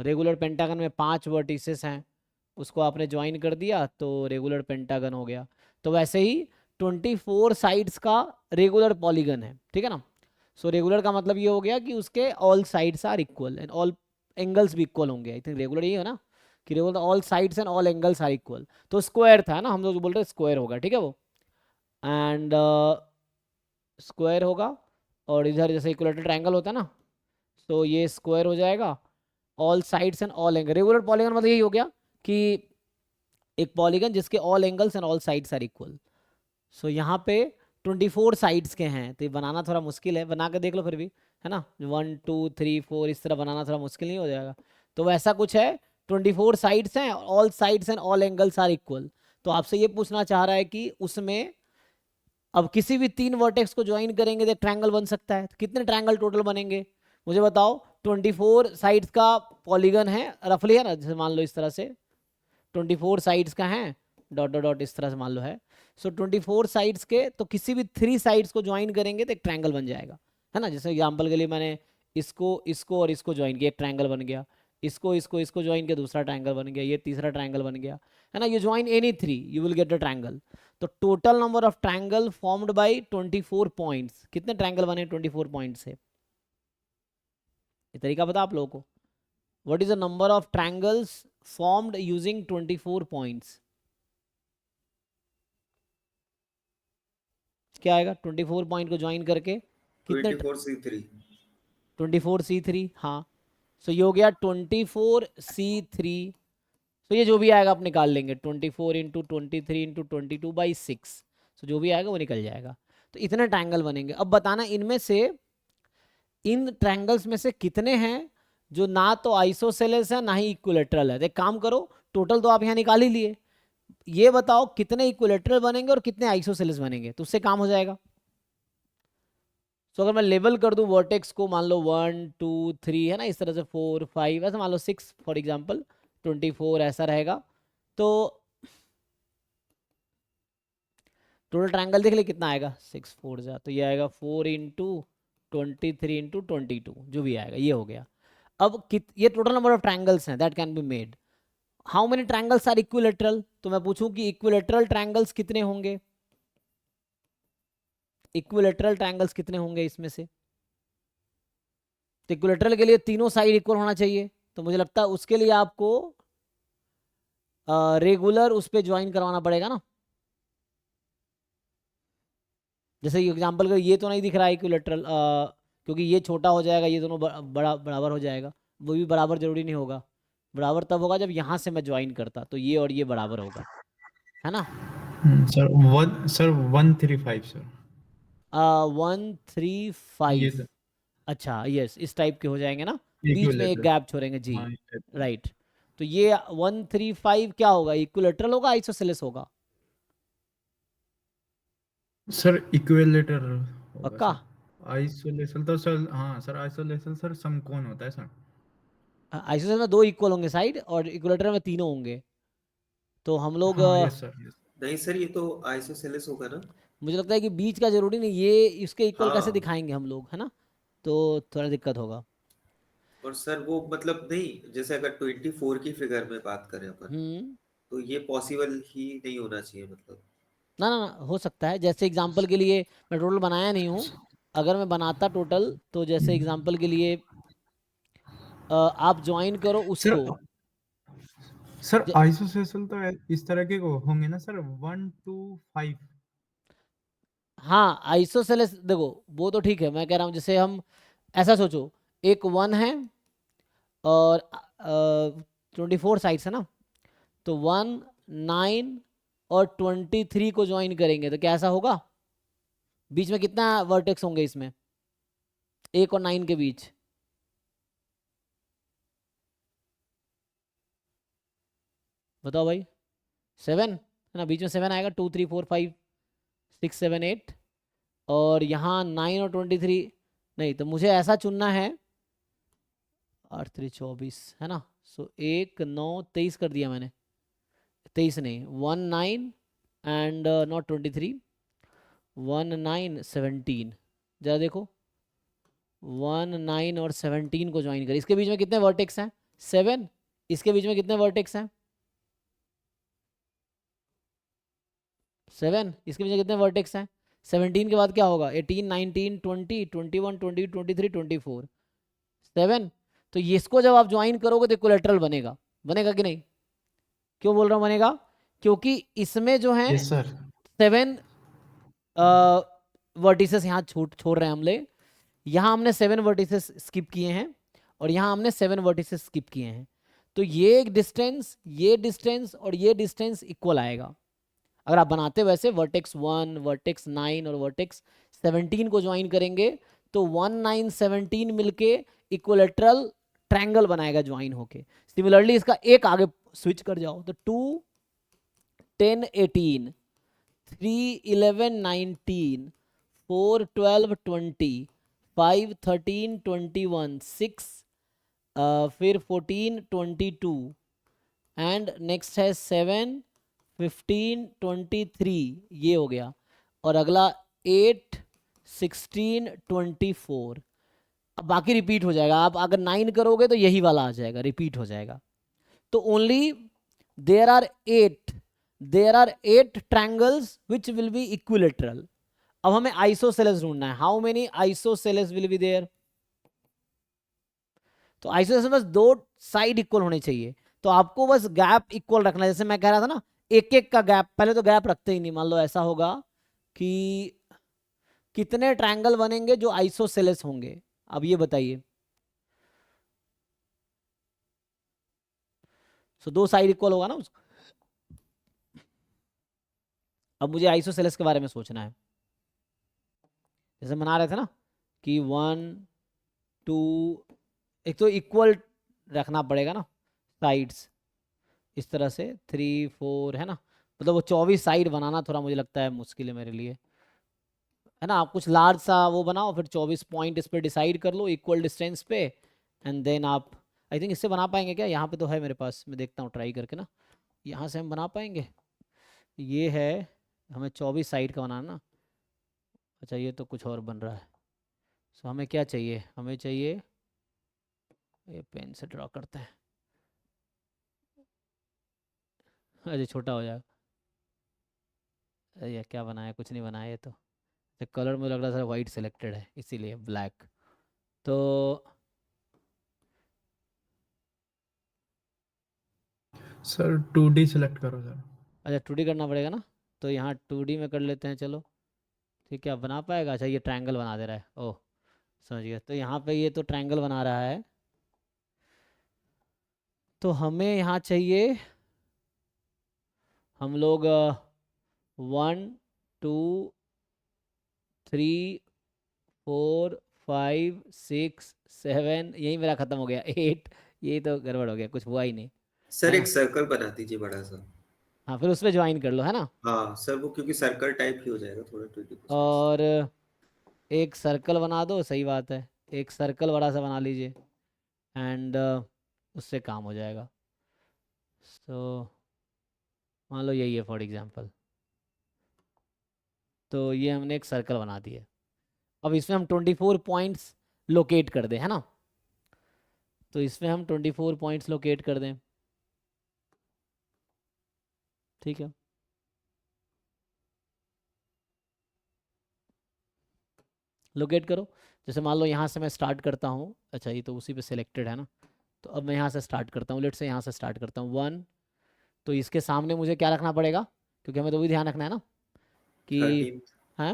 रेगुलर पेंटागन में 5 वर्टिसेस हैं, उसको आपने ज्वाइन कर दिया तो रेगुलर पेंटागन हो गया। तो वैसे ही 24 साइड्स का रेगुलर पॉलीगन है, ठीक है ना। सो रेगुलर का मतलब ये हो गया कि उसके all sides are equal and all angles भी इक्वल होंगे। आई थिंक रेगुलर ये है ना, कि regular all sides and all angles are equal. तो स्क्वायर था ना, हम लोग जो बोल रहे हैं स्क्वायर होगा, ठीक है वो। एंड स्क्वायर होगा, और इधर जैसे इक्विलेटरल ट्रायंगल होता है ना, तो ये स्क्वायर हो जाएगा। All sides and all angle, regular polygon मतलब यही हो गया कि एक पॉलीगन जिसके all angles and all sides are equal. So यहाँ पे 24 साइड्स के हैं, तो ये बनाना थोड़ा मुश्किल है, बना के देख लो फिर भी, है ना, 1 2 3 4 इस तरह बनाना थोड़ा मुश्किल नहीं हो जाएगा। तो वैसा कुछ है, 24 साइड्स हैं, all sides and all angles are equal. तो आपसे ये पूछना चाह रहा है कि उसमें अब किसी भी 3 वर्टेक्स को ज्वाइन करेंगे तो ट्रायंगल बन सकता है। तो कितने ट्रायंगल टोटल बनेंगे मुझे बताओ। 24 साइड्स का पॉलीगन है रफली, है ना, जैसे मान लो इस तरह से 24 साइड्स का है, डॉट डॉट डॉट इस तरह से मान लो है। सो 24 साइड्स के, तो किसी भी 3 साइड्स को ज्वाइन करेंगे तो एक ट्रायंगल बन जाएगा, है ना। जैसे एग्जांपल के लिए मैंने इसको इसको और इसको ज्वाइन किया, एक ट्रायंगल बन गया। इसको इसको इसको ज्वाइन किया, दूसरा ट्रायंगल बन गया, ये तीसरा ट्रायंगल बन गया, है ना। You join any 3 you will get a triangle. तो total number of triangle formed by 24 points, कितने ट्रायंगल बने 24 पॉइंट से, ये तरीका पता आप लोगों को। What is the number of triangles formed using 24 points, क्या आएगा 24 पॉइंट को ज्वाइन करके कितने 24C3 24C3, हाँ। सो ये हो गया 24C3। तो ये जो भी आएगा आप निकाल लेंगे, 24 इंटू 23 इंटू 22/6। सो जो भी आएगा वो निकल जाएगा। तो इतने ट्रायंगल बनेंगे। अब बताना इनमें से, इन ट्रायंगल्स में से कितने हैं जो ना तो आइसोसेलेस है ना ही इक्विलेटरल है। तो एक काम करो, टोटल तो आप यहाँ निकाल ही लिए, ये बताओ कितने इक्विलेटरल बनेंगे और कितने आइसोसेलेस बनेंगे, तो उससे काम हो जाएगा। तो अगर मैं लेबल कर दूं वर्टेक्स को, मान लो 1 2 3, है ना, इस तरह से 4 5, ऐसे मान लो 6 फॉर एग्जांपल, 24 ऐसा रहेगा। तो टोटल ट्रायंगल देख ले कितना आएगा, 6 4 जा, तो ये आएगा 4 इंटू 23 इंटू 22, जो भी आएगा ये हो गया। अब ये टोटल नंबर ऑफ ट्रायंगल्स हैं that can be made. How many triangles are equilateral, तो मैं पूछूं कि इक्विलेटरल ट्रायंगल्स कितने होंगे, इक्विलेटरल ट्रायंगल्स कितने होंगे इसमें से। तो इक्विलेटरल के लिए तीनों साइड इक्वल होना चाहिए, तो मुझे लगता है उसके लिए आपको रेगुलर उस पर ज्वाइन करवाना पड़ेगा ना। जैसे एग्जांपल कर, ये तो नहीं दिख रहा है इक्विलेटरल, क्योंकि ये छोटा हो जाएगा, ये दोनों बड़ा बराबर हो जाएगा। वो भी बराबर जरूरी नहीं होगा, बराबर तब होगा जब यहाँ से मैं ज्वाइन करता, तो ये और ये बराबर होगा, है ना। सर 135 सर, 135, ये अच्छा यस, इस टाइप के हो जाएंगे ना, बीच में एक इक्विलेटरल। गैप छोड़ेंगे जी, हाँ, राइट। तो ये 135 क्या होगा, इक्विलेटरल होगा आइसोसेलेस होगा, सर इक्विलेटर होगा पक्का। सर। आइसोलेशन तो सर, हाँ सर, आइसोलेशन सर समकोण होता है सर। आइसोसेलेस में 2 इक्वल होंगे साइड और इक्विलेटरल में तीनों होंगे। तो हम लोग हाँ यस सर, यस। नहीं सर, ये तो आइसोसेलेस होगा ना। मुझे लगता है कि बीच का जरूरी नहीं, ये इसके इक्वल कैसे हाँ, दिखाएंगे हम लोग, है ना, तो थोड़ा दिक्कत होगा। और सर वो मतलब नहीं, जैसे अगर 24 की फिगर में बात करें अपन, हम्म, तो ये पॉसिबल ही नहीं होना चाहिए मतलब। ना ना ना, हो सकता है। जैसे एग्जांपल के लिए मैं टोटल बनाया नहीं हूँ, अगर मैं बनाता टोटल, तो जैसे एग्जांपल के लिए आप ज्वाइन करो सर उसको। सर ज- आइसोसेसल तो इस तरह के को होंगे ना सर, 1 2 5। हाँ आइसोसेलेस देखो, वो तो ठीक है, मैं कह रहा हूँ जैसे हम ऐसा सोचो, एक 1 है और 24 साइड्स है ना, तो 1 9 और 23 को ज्वाइन करेंगे तो क्या ऐसा होगा, बीच में कितना वर्टेक्स होंगे इसमें, 1 और 9 के बीच, बताओ भाई, 7 है ना, बीच में 7 आएगा, 2 3 4 5 6 7 8, और यहाँ 9 और 23, नहीं तो मुझे ऐसा चुनना है, 8 3 24 है ना। सो 1 9 23 कर दिया मैंने, 23 नहीं, 1 9 एंड नॉट 23, 1 9 17, जरा देखो, 1 9 और 17 को ज्वाइन करें, इसके बीच में कितने वर्टेक्स हैं, 7, इसके बीच में कितने वर्टेक्स हैं, 7, इसके बीच में कितने वर्टेक्स हैं, 17 के बाद क्या होगा, 18 19 20 21 22 23 24, 7। तो ये इसको जब आप ज्वाइन करोगे तो कोलेटरल बनेगा, बनेगा कि नहीं, क्यों बोल रहा हूँ बनेगा, क्योंकि इसमें जो है यस सर। 7 वर्टिसेस यहाँ छोड़ रहे हैं हमले, यहाँ हमने 7 वर्टिसेस स्किप किए हैं और यहाँ हमने 7 वर्टिसेस स्किप किए हैं। तो ये एक डिस्टेंस, ये डिस्टेंस और ये डिस्टेंस इक्वल आएगा। अगर आप बनाते वैसे वर्टेक्स 1, वर्टेक्स 9 और वर्टेक्स 17 को ज्वाइन करेंगे तो 1, 9, 17 मिलके इक्विलेटरल ट्रायंगल बनाएगा ज्वाइन होके। सिमिलरली इसका एक आगे स्विच कर जाओ तो 2, 10, 18, 3, 11, 19, 4, 12, 20, 5, 13, 21, 6, फिर 14, 22 एंड नेक्स्ट है 7, 15, 23, ये हो गया। और अगला 8, 16, 24। अब बाकी रिपीट हो जाएगा। आप अगर 9 करोगे तो यही वाला आ जाएगा, रिपीट हो जाएगा। तो only there are 8 triangles which will be equilateral. अब हमें आइसोसेलेस ढूंढना है। How many isosceles will be there? तो आइसोसेलेस में बस 2 साइड इक्वल होने चाहिए। तो आपको बस गैप इक्वल रखना है। जैसे मैं कह रहा था ना, एक एक का गैप, पहले तो गैप रखते ही नहीं। मान लो ऐसा होगा कि कितने ट्रायंगल बनेंगे जो आइसोसेलेस होंगे? अब ये बताइए। सो 2 साइड इक्वल होगा ना उसका। अब मुझे आइसोसेलेस के बारे में सोचना है। जैसे बना रहे थे ना कि 1, 2, एक तो इक्वल रखना पड़ेगा ना साइड्स, इस तरह से 3, 4 है ना। मतलब वो 24 साइड बनाना थोड़ा मुझे लगता है मुश्किल है मेरे लिए, है ना। आप कुछ लार्ज सा वो बनाओ, फिर 24 पॉइंट इस पे डिसाइड कर लो इक्वल डिस्टेंस पे, एंड देन आप, आई थिंक इससे बना पाएंगे क्या? यहाँ पे तो है मेरे पास, मैं देखता हूँ ट्राई करके ना। यहाँ से हम बना पाएंगे? ये है, हमें 24 साइड का बनाना ना। अच्छा ये तो कुछ और बन रहा है। सो हमें क्या चाहिए? हमें चाहिए, ये पेन से ड्रॉ करते हैं। अरे छोटा हो जाएगा। अरे ये क्या बनाया? कुछ नहीं बनाया। ये तो कलर मुझे लग रहा था वाइट सेलेक्टेड है इसीलिए ब्लैक। तो सर 2D सेलेक्ट करो सर। अच्छा 2D करना पड़ेगा ना। तो यहाँ 2D में कर लेते हैं चलो। ठीक है, अब बना पाएगा? अच्छा ये ट्रायंगल बना दे रहा है। ओह समझ गया। तो यहाँ पे ये तो ट्रायंगल बना रहा है। तो हमें यहाँ चाहिए, हम लोग 1, 2, 3, 4, 5, 6, 7, यही मेरा खत्म हो गया। 8, यही तो गड़बड़ हो गया, कुछ हुआ ही नहीं, है सर ना। एक सर्कल बना दीजिए बड़ा सा। हाँ फिर उसमें ज्वाइन कर लो, है ना। हाँ सर, वो क्योंकि सर्कल टाइप ही हो जाएगा थोड़ा 20%। और एक सर्कल बना दो, सही बात है। एक सर्कल बड़ा सा बना लीजिए एंड उससे काम हो जाएगा। सो मान लो यही है फॉर एग्जांपल। तो ये हमने एक सर्कल बना दिया। अब इसमें हम 24 पॉइंट्स लोकेट कर दें, है ना। तो इसमें हम 24 पॉइंट्स लोकेट कर दें। ठीक है, लोकेट करो। जैसे मान लो यहाँ से मैं स्टार्ट करता हूँ। अच्छा ये तो उसी पे सिलेक्टेड है ना। तो अब मैं यहाँ से स्टार्ट करता हूँ, लेट से यहाँ से स्टार्ट करता हूँ 1। तो इसके सामने मुझे क्या रखना पड़ेगा? क्योंकि हमें तो भी ध्यान रखना है ना कि, 13, हाँ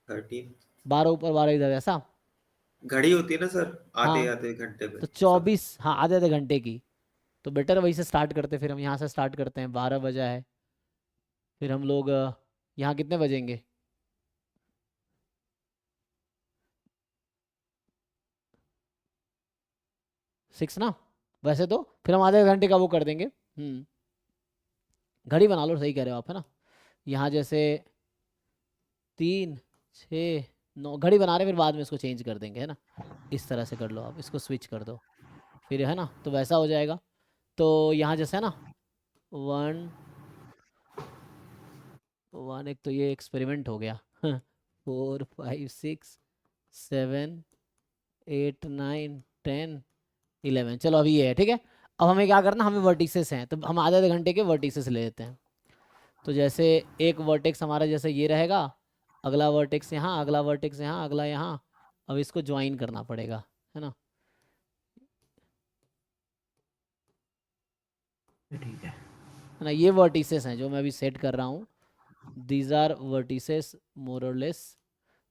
13 12 ऊपर 12 इधर, ऐसा। घड़ी होती है ना सर, आधे हाँ आधे घंटे में तो सब। 24, हाँ आधे आधे घंटे की। तो बेटर वही से स्टार्ट करते। फिर हम यहाँ से स्टार्ट करते हैं, 12 बजा है। फिर हम लोग यहाँ कितने बजेंगे? 6 ना। वैसे तो फिर हम आधे घंटे का वो कर देंगे। घड़ी बना लो, सही कह रहे हो आप, है ना। यहाँ जैसे 3, 6, 9 घड़ी बना रहे, फिर बाद में इसको चेंज कर देंगे, है ना। इस तरह से कर लो आप, इसको स्विच कर दो फिर, है ना। तो वैसा हो जाएगा। तो यहाँ जैसे है ना 1, 1, एक तो ये एक्सपेरिमेंट हो गया। 4, 5, 6, 7, 8, 9, 10, 11। चलो अभी ये है, ठीक है। अब हमें क्या करना, हमें वर्टिसेस हैं तो हम आधे आधे घंटे के वर्टिसेस ले लेते हैं। तो जैसे एक वर्टेक्स हमारा जैसे ये रहेगा, अगला वर्टेक्स यहाँ, अगला वर्टेक्स यहाँ, अगला यहाँ। अब इसको ज्वाइन करना पड़ेगा, है ना। ठीक है। है ना, ये वर्टिसेस हैं जो मैं अभी सेट कर रहा हूँ। दीज आर वर्टिसेस मोर और लेस,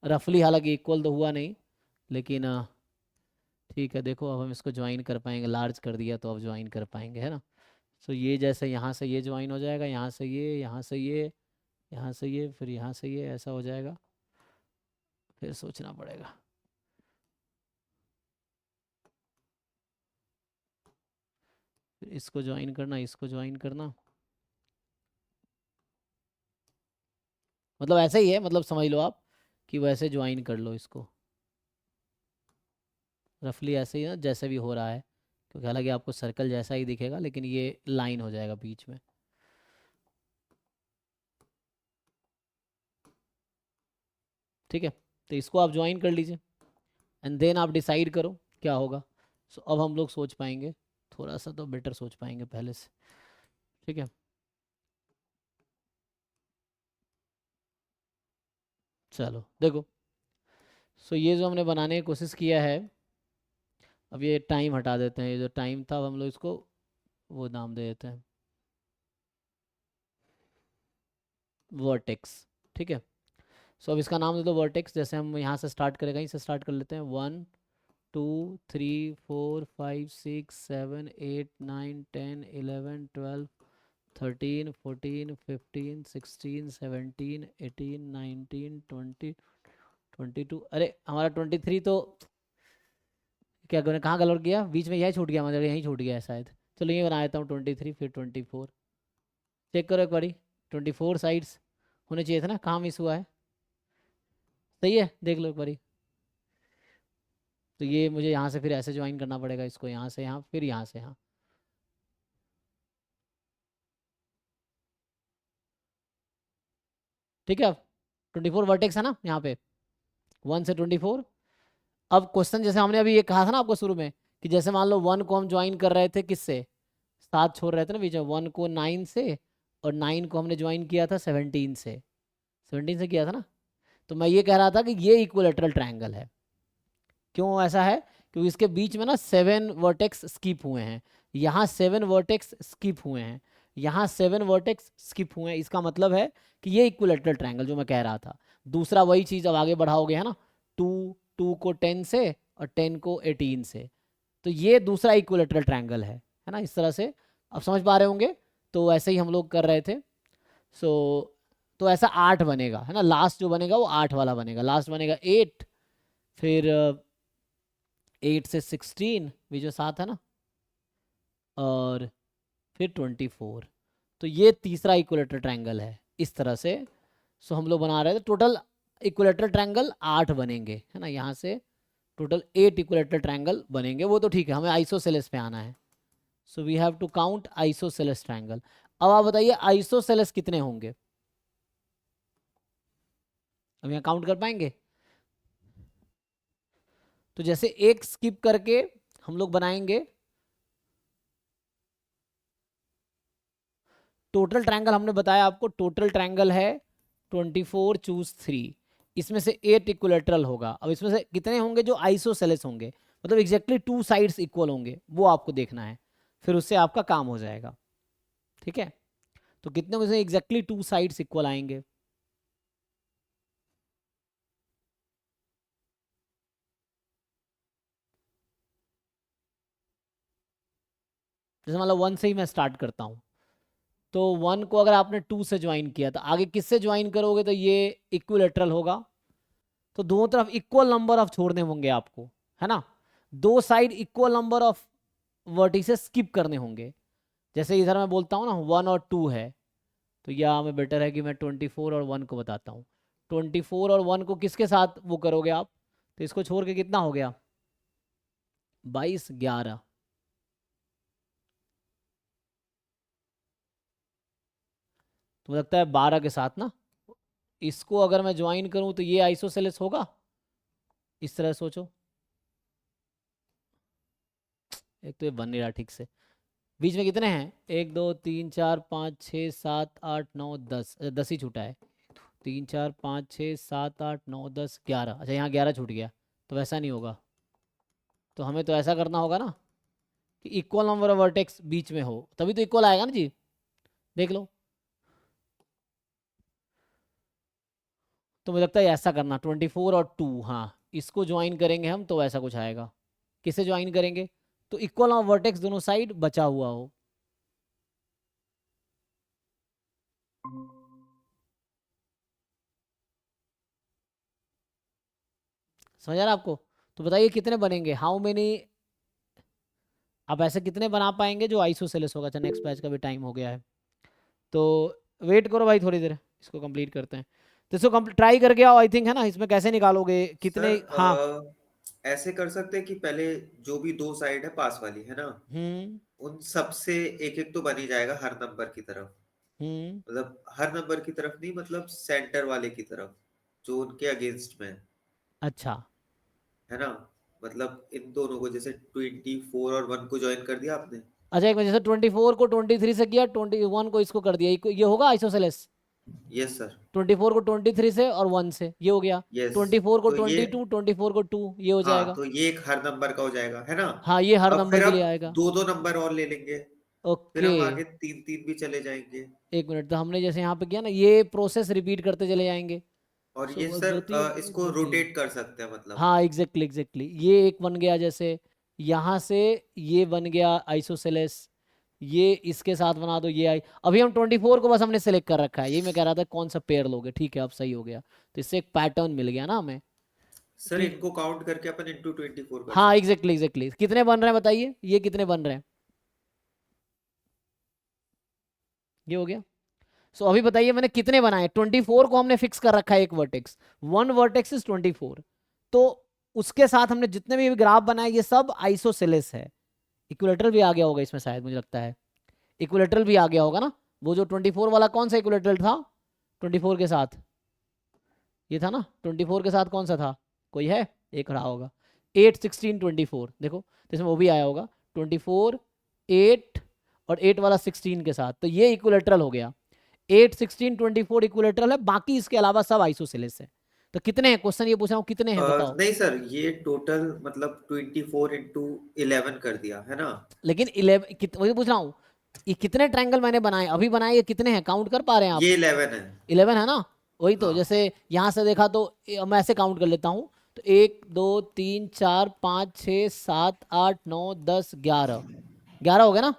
रफली। हालांकि इक्वल तो हुआ नहीं, लेकिन ठीक है। देखो अब हम इसको ज्वाइन कर पाएंगे, लार्ज कर दिया तो अब ज्वाइन कर पाएंगे, है ना। सो ये जैसे यहाँ से ये ज्वाइन हो जाएगा, यहाँ से ये, यहाँ से ये, यहाँ से ये, फिर यहाँ से ये, ऐसा हो जाएगा, फिर सोचना पड़ेगा। फिर इसको ज्वाइन करना, इसको ज्वाइन करना, मतलब ऐसा ही है, मतलब समझ लो आप कि वैसे ज्वाइन कर लो इसको, रफली ऐसे ही ना जैसे भी हो रहा है, क्योंकि हालांकि आपको सर्कल जैसा ही दिखेगा लेकिन ये लाइन हो जाएगा बीच में। ठीक है, तो इसको आप ज्वाइन कर लीजिए एंड देन आप डिसाइड करो क्या होगा। सो अब हम लोग सोच पाएंगे, थोड़ा सा तो बेटर सोच पाएंगे पहले से। ठीक है, चलो देखो। सो ये जो हमने बनाने की कोशिश किया है, अब ये टाइम हटा देते हैं, ये जो टाइम था अब हम लोग इसको वो नाम दे देते हैं वर्टेक्स। ठीक है, सो अब इसका नाम दे दो वर्टेक्स। जैसे हम यहाँ से स्टार्ट करें, कहीं से स्टार्ट कर लेते हैं, 1 2 3 4 5 6 7 8 9 10 11 12 13 14 15 16 17 18 19 20 22। अरे हमारा 23 तो क्या करें, कहाँ गलत गया, बीच में यही छूट गया, मतलब यहीं छूट गया है शायद। चलो ये बना देता हूँ 23, फिर 24। चेक करो एक बारी, 24 साइड्स होने चाहिए था ना, कहाँ मिस हुआ है? सही है, देख लो एक बारी। तो ये मुझे यहाँ से फिर ऐसे ज्वाइन करना पड़ेगा, इसको यहाँ से यहाँ, फिर यहाँ से यहाँ। ठीक है, 24 वर्टेक्स है ना यहाँ पे, 1 से 24। अब क्वेश्चन जैसे हमने अभी ये कहा था ना आपको शुरू में, कि जैसे मान लो 1 को हम ज्वाइन कर रहे थे किससे, 7 छोड़ रहे थे ना बीच में, 1 को 9 से, और 9 को हमने ज्वाइन किया था 17 से, 17 से किया था ना। तो मैं ये कह रहा था कि ये इक्विलेटरल ट्रायंगल है। क्यों ऐसा है? क्योंकि इसके बीच में ना 7 वर्टेक्स स्किप हुए हैं, यहाँ 7 वर्टेक्स स्किप हुए हैं, यहाँ 7 वर्टेक्स स्किप हुए हैं। इसका मतलब है कि ये इक्विलेटरल ट्रायंगल जो मैं कह रहा था। दूसरा वही चीज़ अब आगे बढ़ाओगे है ना, 2 को 10 से और 10 को 18 से, तो ये दूसरा इक्विलेटरल ट्रायंगल है ना, इस तरह से। अब समझ पा रहे होंगे, तो ऐसे ही हम लोग कर रहे थे। सो तो ऐसा 8 बनेगा है ना, लास्ट जो बनेगा वो 8 वाला बनेगा, लास्ट बनेगा 8, फिर 8 से 16 भी जो 7 है ना, और फिर 24। तो ये तीसरा इक्विलेटरल ट्रायंगल है इस तरह से। सो हम लोग बना रहे थे, टोटल इक्विलेटरल ट्रायंगल 8 बनेंगे है ना, यहाँ से टोटल 8 इक्विलेटरल ट्रायंगल बनेंगे। वो तो ठीक है, हमें आइसोसेलेस पे आना है। So we have to count isosceles triangle. अब आप बताइए आइसोसेलेस कितने होंगे, अब यहाँ काउंट कर पाएंगे? तो जैसे एक स्किप करके हम लोग बनाएंगे, टोटल ट्रायंगल हमने बताया आपको, टोटल ट्रायंगल है 24 चूज 3, इसमें से 8 इक्विलेटरल होगा। अब इसमें से कितने होंगे जो आइसोसेलेस होंगे, मतलब एग्जैक्टली 2 साइड्स इक्वल होंगे, वो आपको देखना है, फिर उससे आपका काम हो जाएगा। ठीक है, तो कितने में से एग्जैक्टली 2 साइड्स इक्वल आएंगे? जैसे मतलब 1 से ही मैं स्टार्ट करता हूँ, तो 1 को अगर आपने 2 से ज्वाइन किया तो आगे किससे ज्वाइन करोगे, तो ये इक्विलेटरल होगा। तो दोनों तरफ इक्वल नंबर ऑफ छोड़ने होंगे आपको, है ना, दो side equal number of vertices skip करने होंगे। जैसे इधर मैं बोलता हूँ ना 1 और 2 है, तो या हमें बेटर है कि मैं 24 और 1 को बताता हूँ। 24 और 1 को किसके साथ वो करोगे आप, तो इसको छोड़ के कितना हो गया, 22 11। तो मुझे लगता है 12 के साथ ना, इसको अगर मैं ज्वाइन करूं तो ये आइसोसेलेस होगा, इस तरह सोचो। एक तो ये बन नहीं रहा ठीक से, बीच में कितने हैं, 1 2 3 4 5 6 7 8 9 10, 10 ही छूटा है, 3 4 5 6 7 8 9 10 11। अच्छा यहाँ 11 छूट गया, तो वैसा नहीं होगा। तो हमें तो ऐसा करना होगा ना कि इक्वल नंबर ऑफ वर्टेक्स बीच में हो, तभी तो इक्वल आएगा ना जी, देख लो। तो मुझे लगता है ऐसा करना, 24 और 2, हाँ इसको ज्वाइन करेंगे हम तो ऐसा कुछ आएगा। किसे ज्वाइन करेंगे, तो इक्वल ऑफ वर्टेक्स दोनों साइड बचा हुआ हो। समझ आ रहा है आपको? तो बताइए कितने बनेंगे, हाउ मेनी, आप ऐसे कितने बना पाएंगे जो आइसोसेलेस होगा। अच्छा नेक्स्ट बैच का भी टाइम हो गया है, तो वेट करो भाई थोड़ी देर, इसको कंप्लीट करते हैं। तो इसको ट्राई करके आओ, आई थिंक है ना, इसमें कैसे निकालोगे कितने। सर हाँ ऐसे कर सकते हैं कि पहले जो भी दो साइड है पास वाली है ना, उन सब से एक एक तो बन ही जाएगा हर नंबर की तरफ, मतलब हर नंबर की तरफ नहीं, मतलब सेंटर वाले की तरफ जो उनके अगेंस्ट में है अच्छा ना। मतलब इन दोनों को जैसे 24 और 1 को ज्वाइन कर दिया आपने। अच्छा, एक मिनट, जैसे 24 को 23 से किया, 21 को इसको कर दिया, ये होगा आइसोसेलेस। Yes sir. 24 को 23 से और 1 से, ये हो गया। यस 24 को तो ये 22, 24 को 2, ये हो हाँ, जाएगा। तो ये एक हर नंबर का हो जाएगा है ना। हाँ ये हर अब नंबर फिर के हम लिए आएगा। दो दो नंबर और ले लेंगे, फिर ओके हम आगे 3 3 भी चले जाएंगे। एक मिनट, तो हमने जैसे यहाँ पे किया ना, ये प्रोसेस रिपीट करते चले जाएंगे। और सो ये so, सर ज्योति इसको ज्योति, रोटेट कर सकते हैं मतलब। हाँ एग्जैक्टली एग्जैक्टली, ये एक बन गया, जैसे यहाँ से ये बन गया आइसोसेलेस, ये इसके साथ बना दो, ये आई। अभी हम 24 को बस हमने सेलेक्ट कर रखा है, यही मैं कह रहा था कौन सा पेयर लोगे। ठीक है अब सही हो गया, तो इससे एक पैटर्न मिल गया ना हमें। सर फिर इनको काउंट करके अपन इंटू 24 कर हाँ सकते एग्जैक्टली एग्जैक्टली, कितने बन रहे हैं बताइए, ये कितने बन रहे हैं, ये हो गया। सो अभी बताइए मैंने कितने बनाए, 24 को हमने फिक्स कर रखा है एक वर्टेक्स, 1 वर्टेक्स इज 24। तो उसके साथ हमने जितने भी ग्राफ बनाए ये सब आइसोसेलेस है। इक्विलेटरल भी आ गया होगा इसमें शायद, मुझे लगता है इक्विलेटरल भी आ गया होगा ना। वो जो 24 वाला कौन सा इक्विलेटरल था 24 के साथ, ये था ना 24 के साथ कौन सा था, कोई है, एक रहा होगा 8 16 24, देखो तो इसमें वो भी आया होगा 24 8 और 8 वाला 16 के साथ, तो ये इक्विलेटरल हो गया। 8 16 24 इक्विलेटरल है, बाकी इसके अलावा सब आइसोसेलेस है। तो कितने हैं, क्वेश्चन ये पूछ रहा हूँ कितने हैं बताओ। नहीं सर, ये टोटल मतलब 24 इंटू 11 कर दिया है ना। लेकिन 11 वही पूछ रहा हूँ, ये कितने ट्रायंगल मैंने बनाए अभी बनाए, ये कितने हैं, काउंट कर पा रहे हैं आप। ये 11 है। 11 है ना, वही तो, हाँ जैसे यहाँ से देखा तो मैं ऐसे काउंट कर लेता हूँ, तो 1 2 3 4 5 6 7 8 9 10 11, 11 हो गया ना।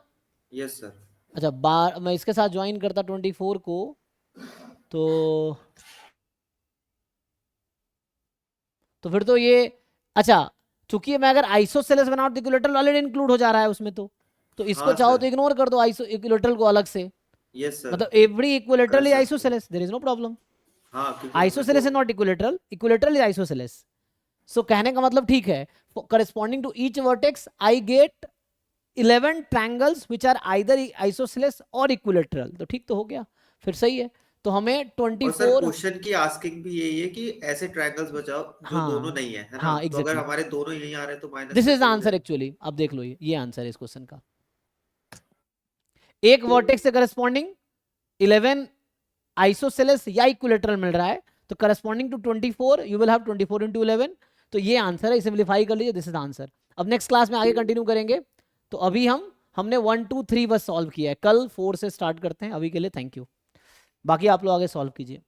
Yes sir. अच्छा बार मैं इसके साथ ज्वाइन करता 24 को, तो फिर तो ये, अच्छा चूंकि मैं अगर आइसोसेलेस बनाऊं तो इक्विलेटरल ऑलरेडी इंक्लूड हो जा रहा है उसमें, तो इसको हाँ चाहो सर। तो इग्नोर कर दो आइसो इक्विलेटरल को अलग से, यस सर, मतलब एवरी कर इक्विलेटरल इज सकते हैं। Isosceles, there is no problem. हाँ क्योंकि अपने को isosceles is not equilateral, equilateral is isosceles. So कहने का मतलब ठीक है, corresponding to each vertex I get 11 triangles which are either isosceles और इक्विलेटरल, तो ठीक तो हो गया, फिर सही है। तो हमें और सर 24, क्वेश्चन की आस्किंग भी यही है कि ऐसे ट्रायंगल्स बचाओ जो दोनों हाँ नहीं है ना। हाँ तो अगर एग्जैक्टली, हमारे दोनों यही आ रहे हैं तो माइनस दिस इज द कैसे हो आंसर जाएगा। एक्चुअली, अब देख लो ये आंसर है इस क्वेश्चन का। एक वर्टेक्स से करस्पॉन्डिंग 11 आइसोसेलेस या इक्विलेटरल मिल रहा है, तो corresponding to 24 you will have 24 into 11, तो ये आंसर है, सिंप्लीफाई कर लीजिए, दिस इज आंसर। अब नेक्स्ट क्लास में आगे कंटिन्यू करेंगे। तो अभी हमने 1 2 3 बस सॉल्व किया है, कल 4 से स्टार्ट करते हैं। अभी के लिए थैंक यू, बाकी आप लोग आगे सॉल्व कीजिए।